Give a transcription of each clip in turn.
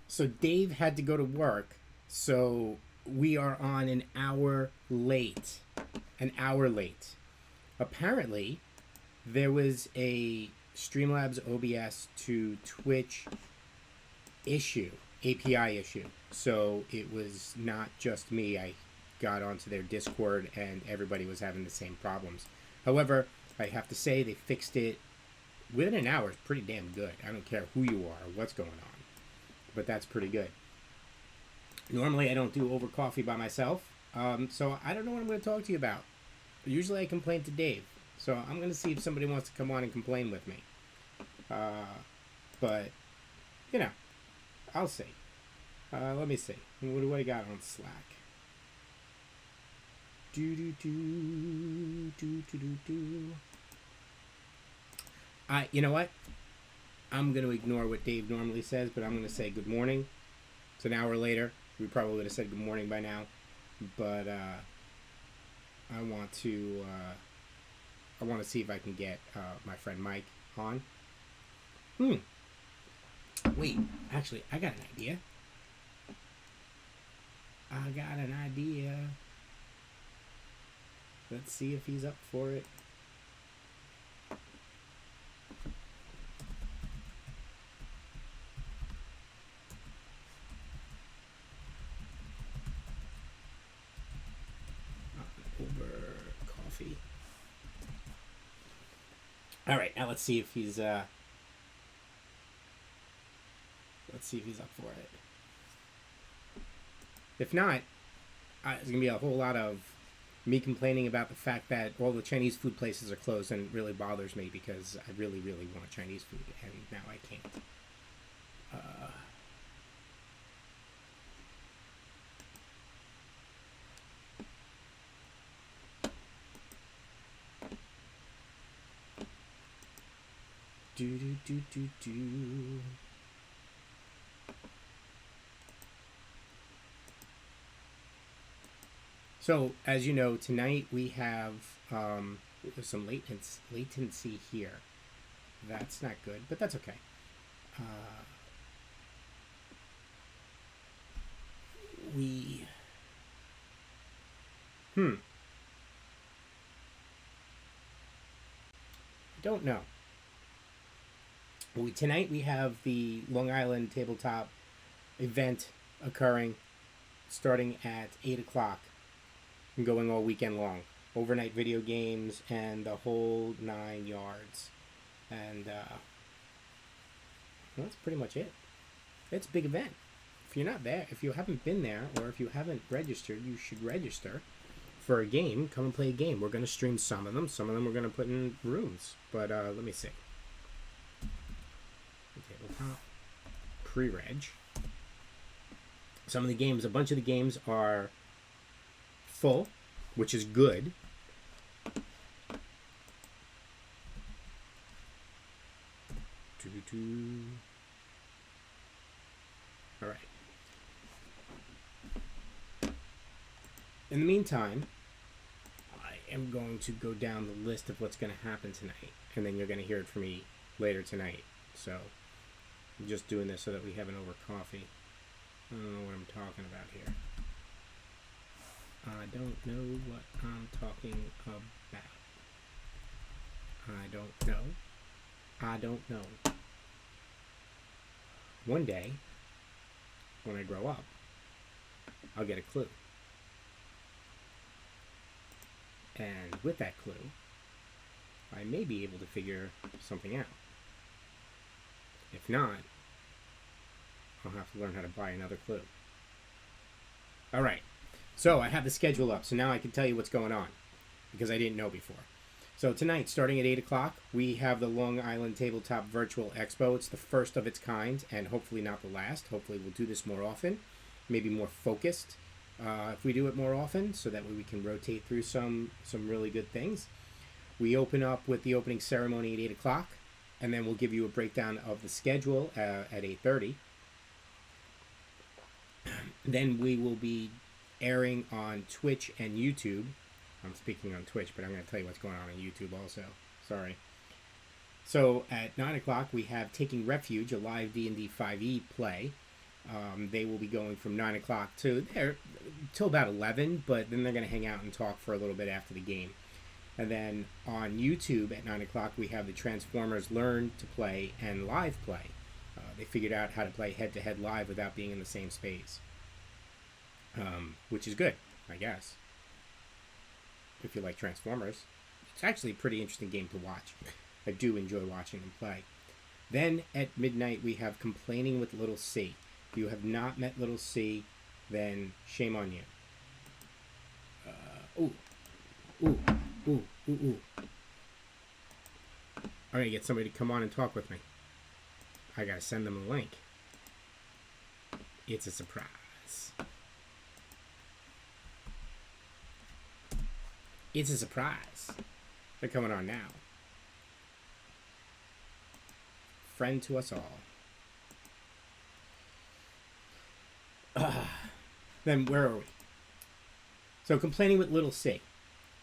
So Dave had to go to work, so we are on an hour late. An hour late. Apparently, there was a Streamlabs OBS to Twitch issue, API issue. So it was not just me. I got onto their Discord and everybody was having the same problems. However, I have to say they fixed it within an hour. It's pretty damn good. I don't care who you are or what's going on, but that's pretty good. Normally, I don't do over coffee by myself, so I don't know what I'm going to talk to you about. Usually, I complain to Dave, so I'm going to see if somebody wants to come on and complain with me. But you know, I'll see. Let me see. What do I got on Slack? You know what? I'm going to ignore what Dave normally says, but I'm going to say good morning. It's an hour later. We probably would have said good morning by now, but I want to see if I can get my friend Mike on. Wait, actually, I got an idea. Let's see if he's up for it. Over coffee. All right, now let's see if he's up for it. If not, it's gonna be a whole lot of me complaining about the fact that all the Chinese food places are closed, and it really bothers me because I really, really want Chinese food, and now I can't. Do. So, as you know, tonight we have some latency here. That's not good, but that's okay. I don't know. Tonight we have the Long Island Tabletop event occurring starting at 8 o'clock and going all weekend long. Overnight video games and the whole 9 yards. And that's pretty much it. It's a big event. If you're not there, if you haven't been there, or if you haven't registered, you should register for a game. Come and play a game. We're going to stream some of them. Some of them we're going to put in rooms. But let me see. Tabletop. Pre-reg. Some of the games, a bunch of the games are full, which is good. All right. In the meantime, I am going to go down the list of what's going to happen tonight, and then you're going to hear it from me later tonight. So I'm just doing this so that we have an over coffee. I don't know what I'm talking about here. I don't know what I'm talking about. I don't know. One day, when I grow up, I'll get a clue. And with that clue, I may be able to figure something out. If not, I'll have to learn how to buy another clue. All right. So I have the schedule up, so now I can tell you what's going on, because I didn't know before. So tonight, starting at 8 o'clock, we have the Long Island Tabletop Virtual Expo. It's the first of its kind, and hopefully not the last. Hopefully we'll do this more often, maybe more focused if we do it more often, so that way we can rotate through some really good things. We open up with the opening ceremony at 8 o'clock, and then we'll give you a breakdown of the schedule at 8:30. Then we will be airing on Twitch and YouTube. I'm speaking on Twitch, but I'm going to tell you what's going on YouTube also. Sorry. So at 9 o'clock, we have Taking Refuge, a live D&D 5e play. They will be going from 9 o'clock to there till about 11, but then they're going to hang out and talk for a little bit after the game. And then on YouTube at 9 o'clock, we have the Transformers Learn to Play and Live Play. They figured out how to play head-to-head live without being in the same space, which is good, I guess. If you like Transformers, it's actually a pretty interesting game to watch. I do enjoy watching them play. Then at midnight, we have Complaining with Little C. If you have not met Little C, then shame on you. Ooh. I'm going to get somebody to come on and talk with me. I got to send them a link. It's a surprise. It's a surprise. They're coming on now. Friend to us all. Then where are we? So Complaining with Little C.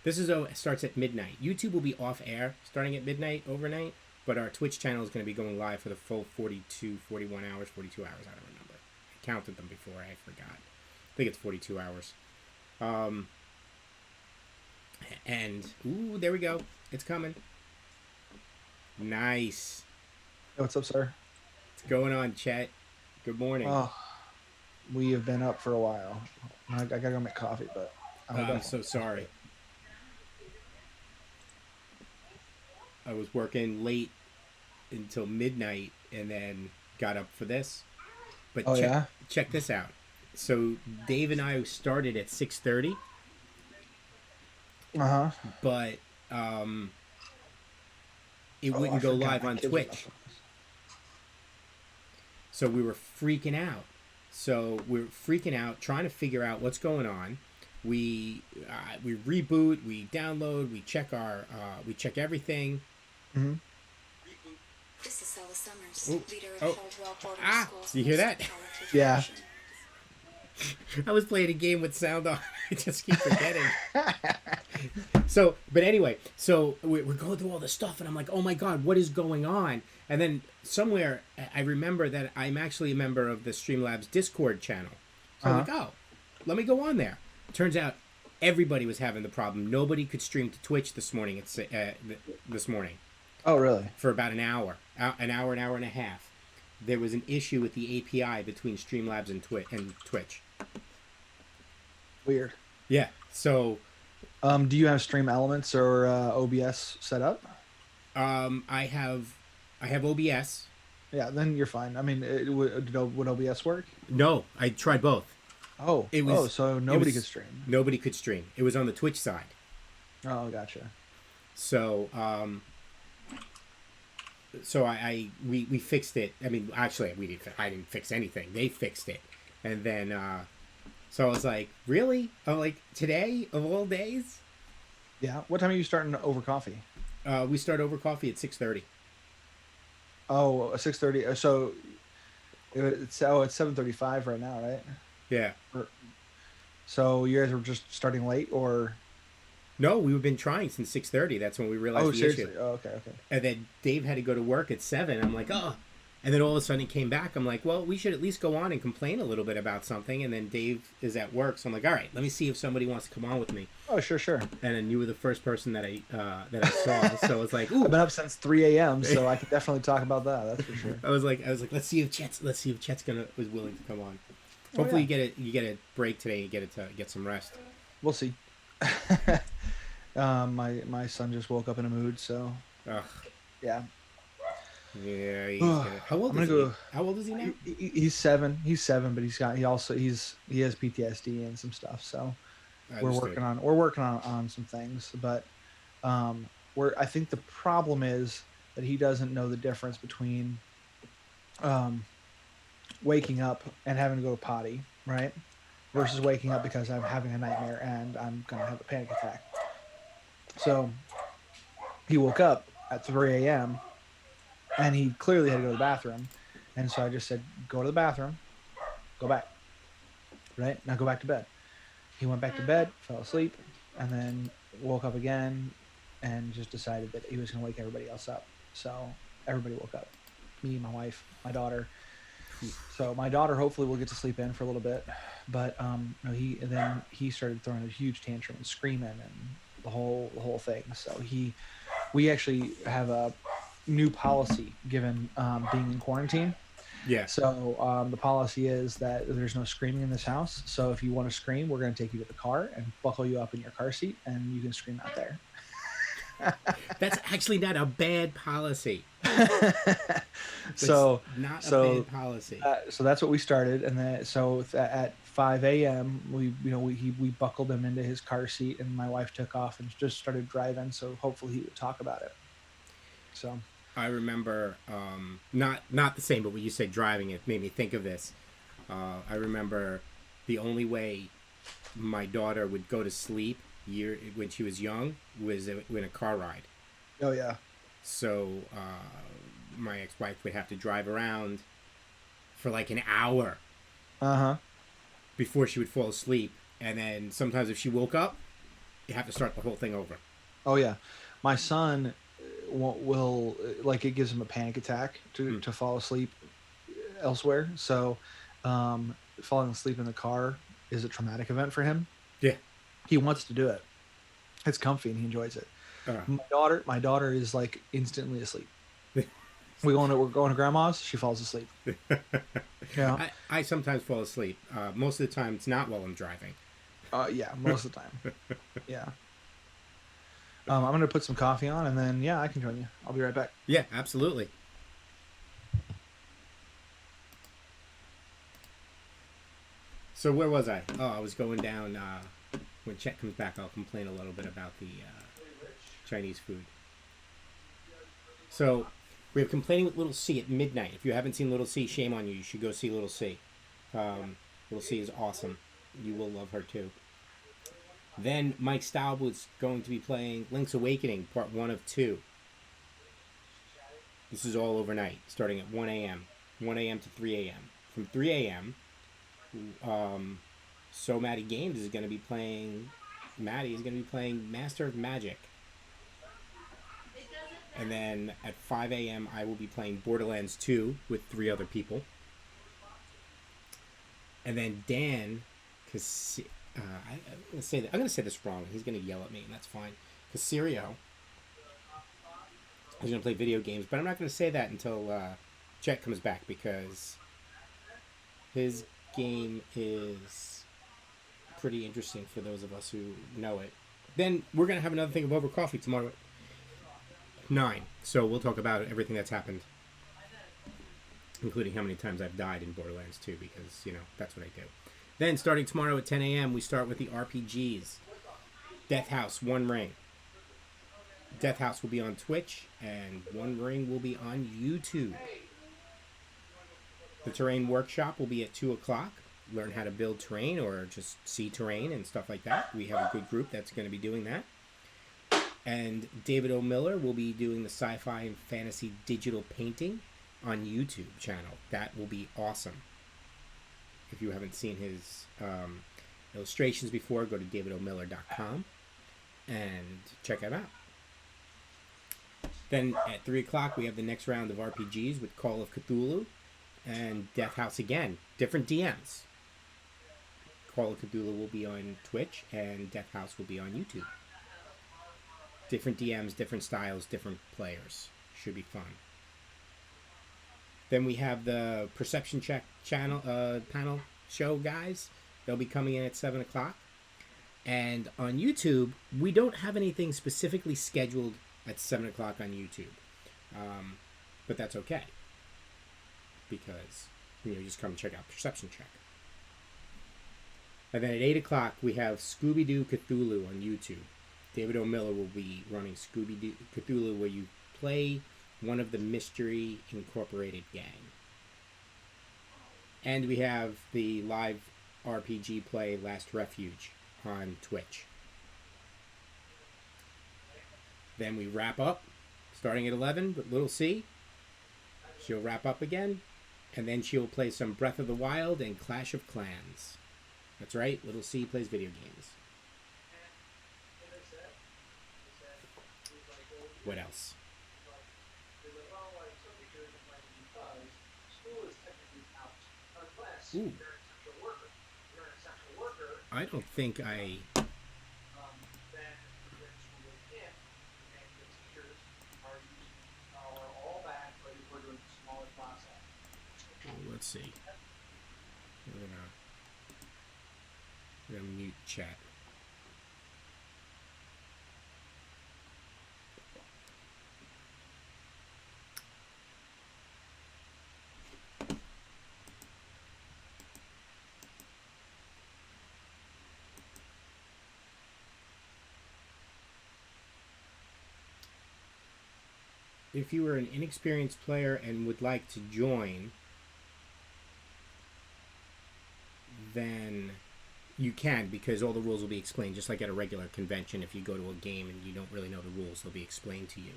This starts at midnight. YouTube will be off air starting at midnight overnight, but our Twitch channel is going to be going live for the full 41 hours, 42 hours. I don't remember. I counted them before. I forgot. I think it's 42 hours. And, ooh, there we go. It's coming. Nice. Hey, what's up, sir? What's going on, chat? Good morning. We have been up for a while. I gotta go make coffee, but I'm so sorry. I was working late until midnight and then got up for this. But check this out. So Dave and I started at 6:30. But it wouldn't go live on Twitch. So we were freaking out. Trying to figure out what's going on. We reboot, we download, we check everything. Mm-hmm. This is Stella Summers, leader of Caldwell Boarding Schools. You hear that? Yeah. I was playing a game with sound on. I just keep forgetting. But anyway, we're going through all this stuff, and I'm like, oh my God, what is going on? And then somewhere, I remember that I'm actually a member of the Streamlabs Discord channel. So I'm like, oh, let me go on there. Turns out everybody was having the problem. Nobody could stream to Twitch this morning. This morning. Oh, really? For about an hour and a half. There was an issue with the API between Streamlabs and Twitch. Weird. Yeah. So, do you have Stream Elements or OBS set up? I have OBS. Yeah, then you're fine. I mean, would OBS work? No, I tried both. So nobody could stream. Nobody could stream. It was on the Twitch side. Oh, gotcha. So, we fixed it. I mean, actually, I didn't fix anything. They fixed it, and then so I was like, really? I'm like, today of all days? Yeah. What time are you starting over coffee? We start over coffee at 6:30. Oh, 6:30. So it's 7:35 right now, right? Yeah. So you guys were just starting late, or? No, we've been trying since 6:30. That's when we realized the issue. Oh, okay. And then Dave had to go to work at 7. I'm like, oh. And then all of a sudden he came back. I'm like, well, we should at least go on and complain a little bit about something. And then Dave is at work, so I'm like, all right, let me see if somebody wants to come on with me. Oh, sure. And then you were the first person that I saw. So I was like, ooh. I've been up since 3 a.m., so I can definitely talk about that. That's for sure. I was like, let's see if Chet's was willing to come on. Hopefully you get a break today and get some rest. We'll see. My son just woke up in a mood, so yeah. Yeah. How old is he? How old is he now? He's 7. He's 7, but he has PTSD and some stuff. So we're working on some things, but I think the problem is that he doesn't know the difference between waking up and having to go to potty, right? Versus waking up because I'm having a nightmare and I'm going to have a panic attack. So he woke up at 3 a.m. and he clearly had to go to the bathroom. And so I just said, go to the bathroom, go back. Right? Now go back to bed. He went back to bed, fell asleep, and then woke up again and just decided that he was going to wake everybody else up. So everybody woke up. Me, my wife, my daughter. So my daughter hopefully will get to sleep in for a little bit, but no, he started throwing a huge tantrum and screaming and the whole thing. So we actually have a new policy given being in quarantine. Yeah. So the policy is that there's no screaming in this house. So if you want to scream, we're going to take you to the car and buckle you up in your car seat, and you can scream out there. That's actually not a bad policy. That's so not a so bad policy. so that's what we started, and then at 5 a.m. we buckled him into his car seat, and my wife took off and just started driving. So hopefully he would talk about it. So I remember, not the same, but when you said driving, it made me think of this. I remember the only way my daughter would go to sleep when she was young was in a car ride. oh yeah, So my ex-wife would have to drive around for like an hour uh-huh. before she would fall asleep, and then sometimes if she woke up, you have to start the whole thing over. Oh yeah, my son will like, it gives him a panic attack to fall asleep elsewhere. So falling asleep in the car is a traumatic event for him. Yeah. He wants to do it. It's comfy and he enjoys it. My daughter is like instantly asleep. We're going to grandma's. She falls asleep. Yeah. I sometimes fall asleep. Most of the time, it's not while I'm driving. Yeah. Most of the time. Yeah. I'm gonna put some coffee on, and then I can join you. I'll be right back. Yeah, absolutely. So where was I? Oh, I was going down. When Chet comes back, I'll complain a little bit about the Chinese food. So we have Complaining with Little C at midnight. If you haven't seen Little C, shame on you. You should go see Little C. Little C is awesome. You will love her too. Then Mike Staub was going to be playing Link's Awakening, Part 1 of 2. This is all overnight, starting at 1 a.m. 1 a.m. to 3 a.m. From 3 a.m., So Maddie Games is going to be playing... Maddie is going to be playing Master of Magic. And then at 5 a.m., I will be playing Borderlands 2 with 3 other people. And then Dan... I'm gonna say this wrong. He's gonna yell at me, and that's fine. Casario is gonna play video games, but I'm not gonna say that until Chet comes back, because his game is pretty interesting for those of us who know it. Then we're gonna have another thing of Over Coffee tomorrow at 9. So we'll talk about everything that's happened, including how many times I've died in Borderlands 2, because that's what I do. Then, starting tomorrow at 10 a.m., we start with the RPGs. Death House, One Ring. Death House will be on Twitch, and One Ring will be on YouTube. The Terrain Workshop will be at 2 o'clock. Learn how to build terrain or just see terrain and stuff like that. We have a good group that's going to be doing that. And David O. Miller will be doing the sci-fi and fantasy digital painting on YouTube channel. That will be awesome. If you haven't seen his illustrations before, go to davidomiller.com and check him out. Then at 3 o'clock, we have the next round of RPGs with Call of Cthulhu and Death House again. Different DMs. Call of Cthulhu will be on Twitch, and Death House will be on YouTube. Different DMs, different styles, different players. Should be fun. Then we have the Perception Check panel show guys. They'll be coming in at 7 o'clock. And on YouTube, we don't have anything specifically scheduled at 7 o'clock on YouTube. But that's okay, because you just come check out Perception Check. And then at 8 o'clock, we have Scooby-Doo Cthulhu on YouTube. David O. Miller will be running Scooby-Doo Cthulhu, where you play one of the Mystery Incorporated gang. And we have the live RPG play Last Refuge on Twitch. Then we wrap up, starting at 11 with Little C. She'll wrap up again, and then she'll play some Breath of the Wild and Clash of Clans. That's right, Little C plays video games. What else? Ooh. I don't think I... Let's see. We're gonna mute chat. If you were an inexperienced player and would like to join, then you can, because all the rules will be explained, just like at a regular convention. If you go to a game and you don't really know the rules, they'll be explained to you.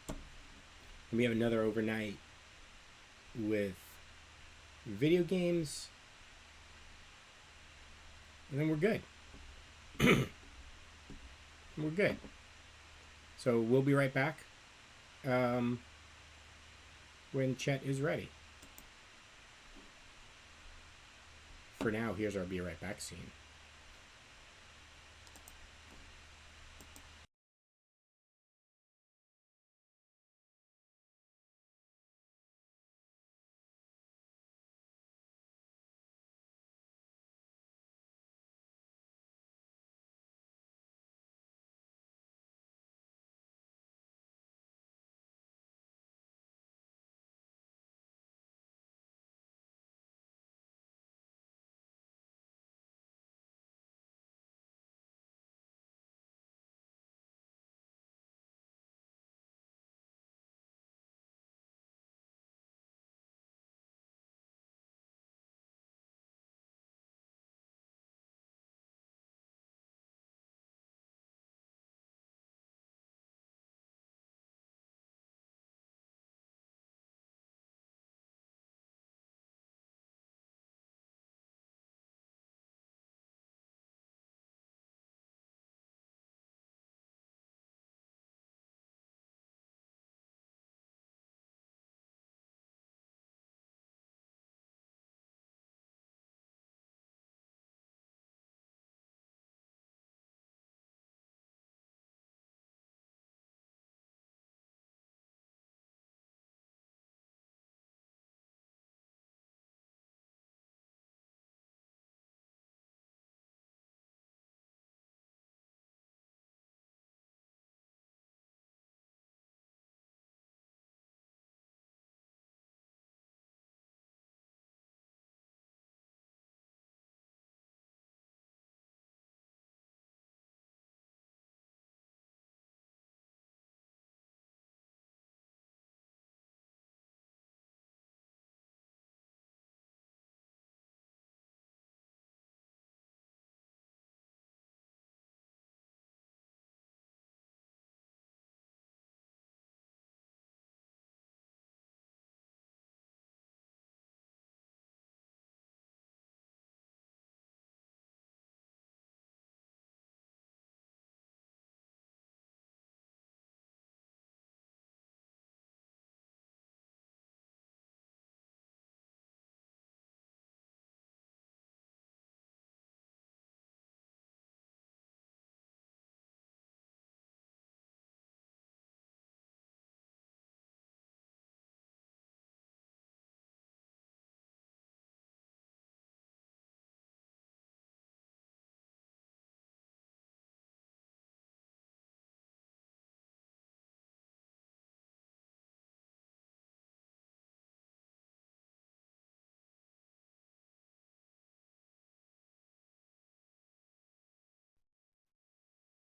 And we have another overnight with video games, and then we're good. We're good. So we'll be right back when Chet is ready. For now, here's our be right back scene.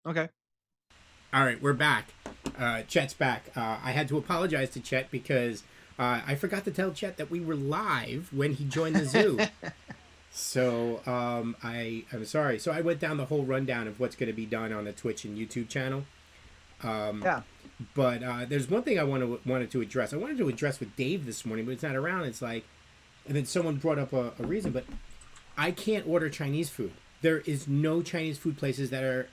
Okay. All right, we're back. Chet's back. I had to apologize to Chet because I forgot to tell Chet that we were live when he joined the zoo. So I'm sorry. So I went down the whole rundown of what's going to be done on the Twitch and YouTube channel. Yeah. But there's one thing I wanted to address. I wanted to address with Dave this morning, but it's not around. It's like, and then someone brought up a reason, but I can't order Chinese food. There is no Chinese food places that are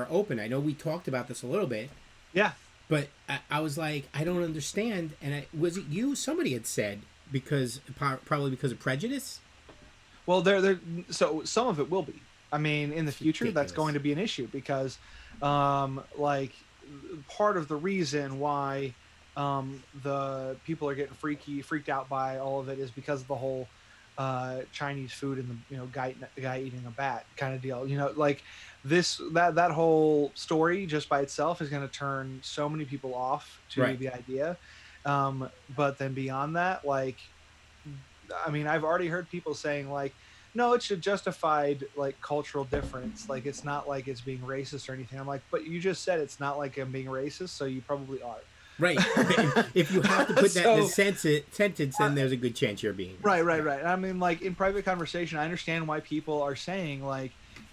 open. I know we talked about this a little bit. Yeah. But I was like, I don't understand. And was it you? Somebody had said because probably because of prejudice. Well, there. So some of it will be. I mean, in the It's future, that's ridiculous. going to be an issue because, like, part of the reason why the people are getting freaked out by all of it is because of the whole Chinese food and the guy eating a bat kind of deal. Like that whole story just by itself is going to turn so many people off to Right. the idea. But then beyond that, like I mean, I've already heard people saying like, no, it's a justified like cultural difference. Like it's not like it's being racist or anything. I'm like, but you just said it's not like I'm being racist, so you probably are. Right. If you have to put that in a So sentence, then there's a good chance you're being right, racist. right, Yeah. right. I mean, like in private conversation, I understand why people are saying like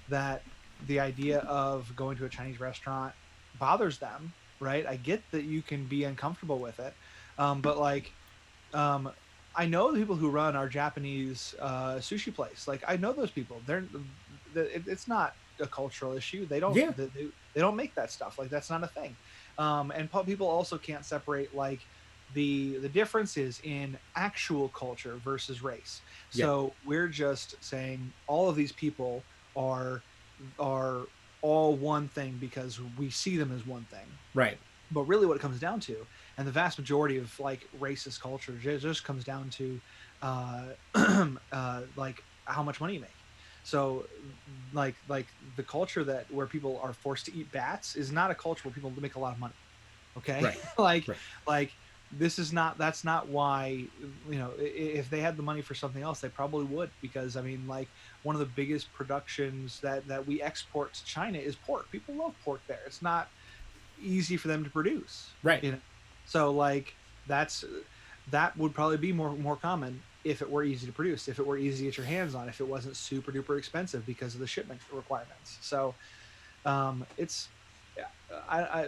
that the idea of going to a Chinese restaurant bothers them, right? I get that you can be uncomfortable with it, but like um, I know the people who run our Japanese sushi place. Like I know those people. It's not a cultural issue. Yeah. They don't make that stuff. Like that's not a thing. And people also can't separate like the differences in actual culture versus race. Yeah. So we're just saying all of these people are are all one thing because we see them as one thing. Right. But really what it comes down to, and the vast majority of like racist culture just comes down to uh, like how much money you make. So like the culture that where people are forced to eat bats is not a culture where people make a lot of money. Okay. Right. like Right. like this is not that's not why if they had the money for something else they probably would, because I mean like one of the biggest productions that we export to China is pork. People love pork there. It's not easy for them to produce, Right. you know. So like that's that would probably be more common if it were easy to produce, if it were easy to get your hands on, if it wasn't super duper expensive because of the shipment requirements. So it's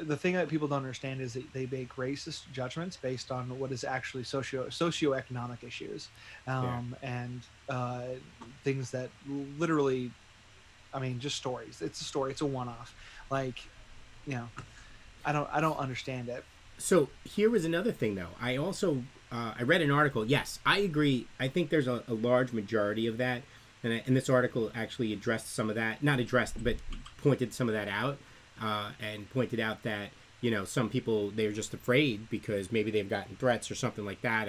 the thing that people don't understand is that they make racist judgments based on what is actually socioeconomic issues, Yeah. and things that literally, I mean, just stories. It's a story. It's a one-off. Like, you know, I don't understand it. So here was another thing, though. I also I read an article. Yes, I agree. I think there's a large majority of that, and this article actually addressed some of that. Not addressed, but pointed some of that out, and pointed out that some people they're just afraid because maybe they've gotten threats or something like that,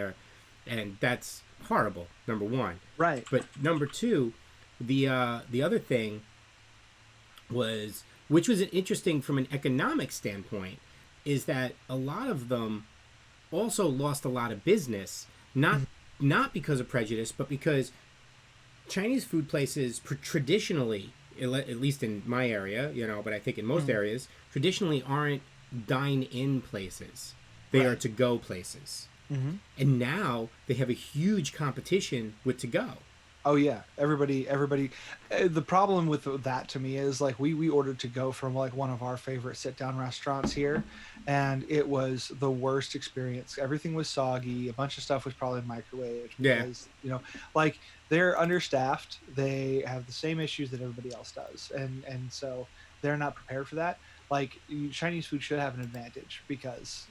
and that's horrible. Number one, Right. but number two, the other thing was, which was interesting from an economic standpoint, is that a lot of them also lost a lot of business, not because of prejudice, but because Chinese food places traditionally, at least in my area, but I think in most Mhm. areas, traditionally aren't dine-in places. They are Right. to-go places. Hmm. And now they have a huge competition with to-go. Oh yeah, everybody. The problem with that to me is like we ordered to go from like one of our favorite sit down restaurants here, and it was the worst experience. Everything was soggy. A bunch of stuff was probably microwaved Yeah. because like they're understaffed. They have the same issues that everybody else does, and so they're not prepared for that. Like Chinese food should have an advantage because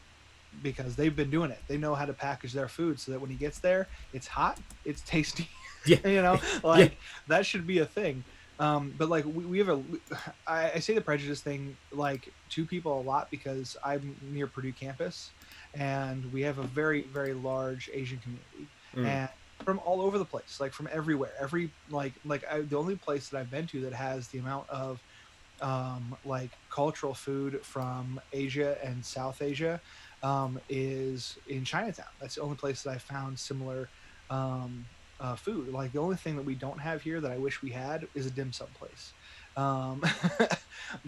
they've been doing it. They know how to package their food so that when he gets there, it's hot, it's tasty. Yeah. Yeah. Like that should be a thing. But like we have I say the prejudice thing like to people a lot because I'm near Purdue campus, and we have a very very large Asian community, Mm. and from all over the place, like from everywhere. The only place that I've been to that has the amount of like cultural food from Asia and South Asia is in Chinatown. That's the only place that I found similar food. Like the only thing that we don't have here that I wish we had is a dim sum place. Um,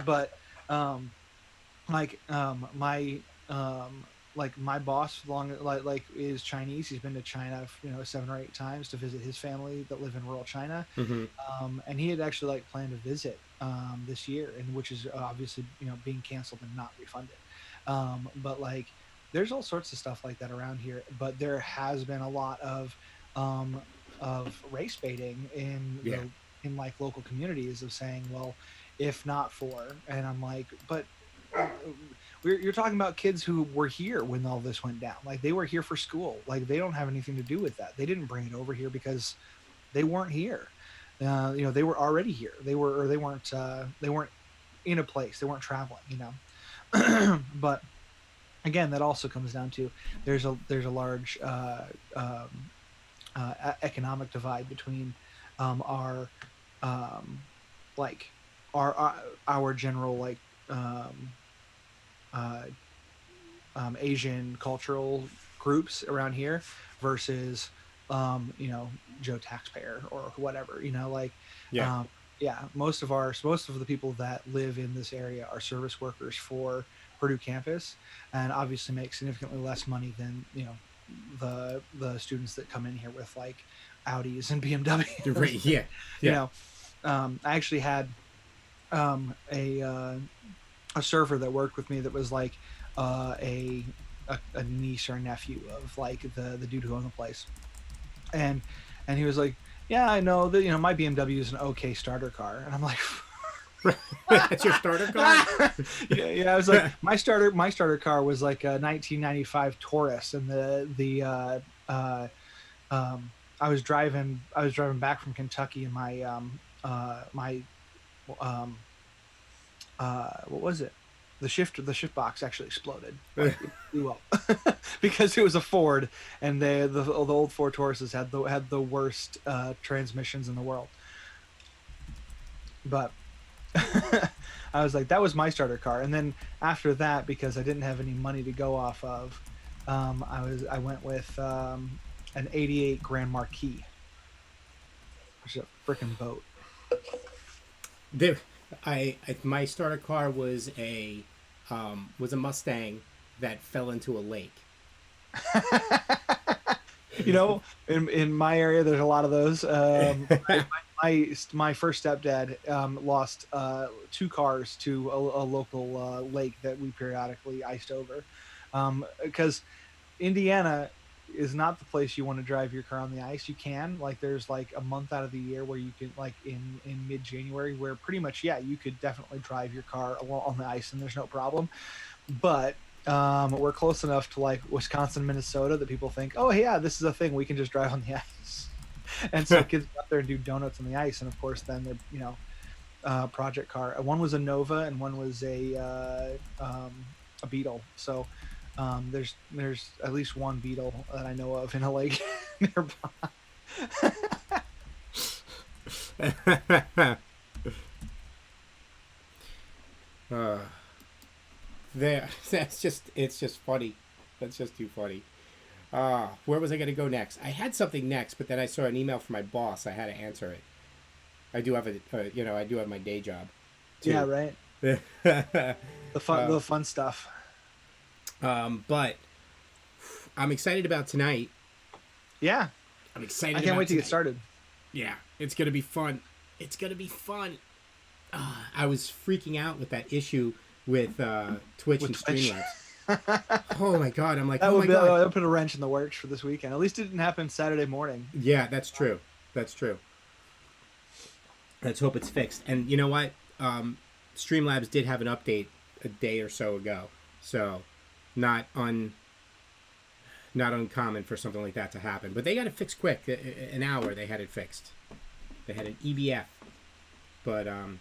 but um, my like my boss long like is Chinese. He's been to China 7 or 8 times to visit his family that live in rural China, Mm-hmm. and he had actually like planned to visit this year, and which is obviously being canceled and not refunded. But like there's all sorts of stuff like that around here, but there has been a lot um, of race baiting Yeah. in like local communities of saying, well, if not for, and I'm like, but you're talking about kids who were here when all this went down. Like they were here for school. Like they don't have anything to do with that. They didn't bring it over here because they weren't here. You know, they were already here. They weren't. They weren't in a place. They weren't traveling. You know, but again, that also comes down to there's a large economic divide between our like our general like um, uh, Asian cultural groups around here versus you know, Joe taxpayer or whatever, you know, like Yeah. yeah, most of the people that live in this area are service workers for Purdue campus, and obviously make significantly less money than, you know, the students that come in here with like Audis and Right. BMWs. Yeah. You Yeah. know, I actually had um, a uh, a server that worked with me that was like a niece or a nephew of like the dude who owned the place, and he was like, yeah, I know that, you know, my BMW is an okay starter car, and I'm like, That's your starter car. yeah, I was like, my starter car was like a 1995 Taurus, and uh I was driving back from Kentucky, and my um what was it? The shift box actually exploded. Like it blew up because it was a Ford, and the old Ford Tauruses had the worst transmissions in the world. But I was like, that was my starter car, and then after that, because I didn't have any money to go off of, I went with an '88 Grand Marquis, which is a freaking boat. There, my starter car was a Mustang that fell into a lake. You know, in my area, there's a lot of those. My first stepdad lost two cars to a local lake that we periodically iced over, because Indiana is not the place you want to drive your car on the ice. You can, like, there's like a month out of the year where you can, like in mid January, where pretty much, yeah, you could definitely drive your car on the ice and there's no problem. But we're close enough to like Wisconsin, Minnesota that people think, oh yeah, this is a thing, we can just drive on the ice. And so kids go out there and do donuts on the ice, and of course then they're, you know, project car. One was a Nova and one was a Beetle. So there's at least one Beetle that I know of in a lake nearby. uh, there. It's just funny. That's just too funny. Where was I going to go next? I had something next, but then I saw an email from my boss. I had to answer it. I do have I do have my day job, Yeah, too. right. The fun stuff. But I'm excited about tonight. Yeah, I'm excited. I can't about wait to get tonight. started. Yeah, it's gonna be fun. It's gonna be fun. I was freaking out with that issue with Twitch With and Twitch. Streamlabs. Oh my god! I'm like, That oh my would god. that would put a wrench in the works for this weekend. At least it didn't happen Saturday morning. Yeah, that's true. That's true. Let's hope it's fixed. And you know what? Streamlabs did have an update a day or so ago, so not un not uncommon for something like that to happen. But they got it fixed quick. An hour they had it fixed. They had an EBF. But I'm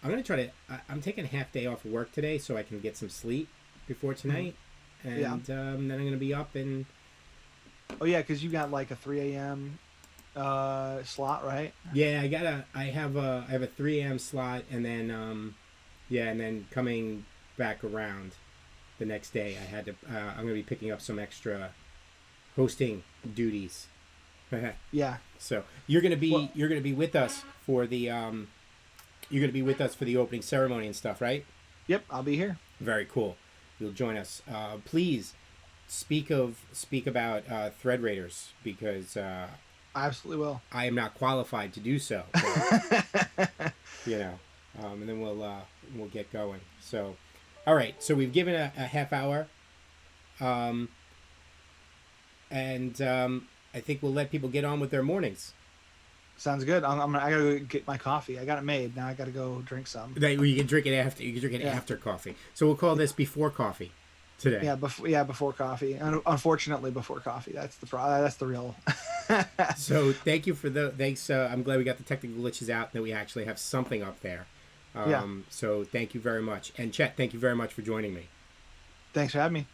gonna try to. I'm taking a half day off of work today so I can get some sleep before tonight, and Yeah. then I'm gonna be up and. Oh yeah, because you got like a 3 a.m. Slot, right? Yeah, I have a 3 a.m. slot, and then yeah, and then coming back around the next day, I had to. I'm gonna be picking up some extra hosting duties. Yeah. So you're Well, gonna be with us for the you're gonna be with us for the opening ceremony and stuff, right? yep, I'll be here. Very cool. You'll join us. Please speak about Thread Raiders, because I absolutely will. I am not qualified to do so. But, you know, and then we'll get going. So, all right. So we've given a half hour, and I think we'll let people get on with their mornings. Sounds good. I gotta go get my coffee. I got it made. Now I gotta go drink some. You can drink it after. You can drink it after coffee. So we'll call this before coffee today. Before coffee. Unfortunately, before coffee. That's the real. So thank you for thanks. I'm glad we got the technical glitches out. That we actually have something up there. So thank you very much. And Chet, thank you very much for joining me. Thanks for having me.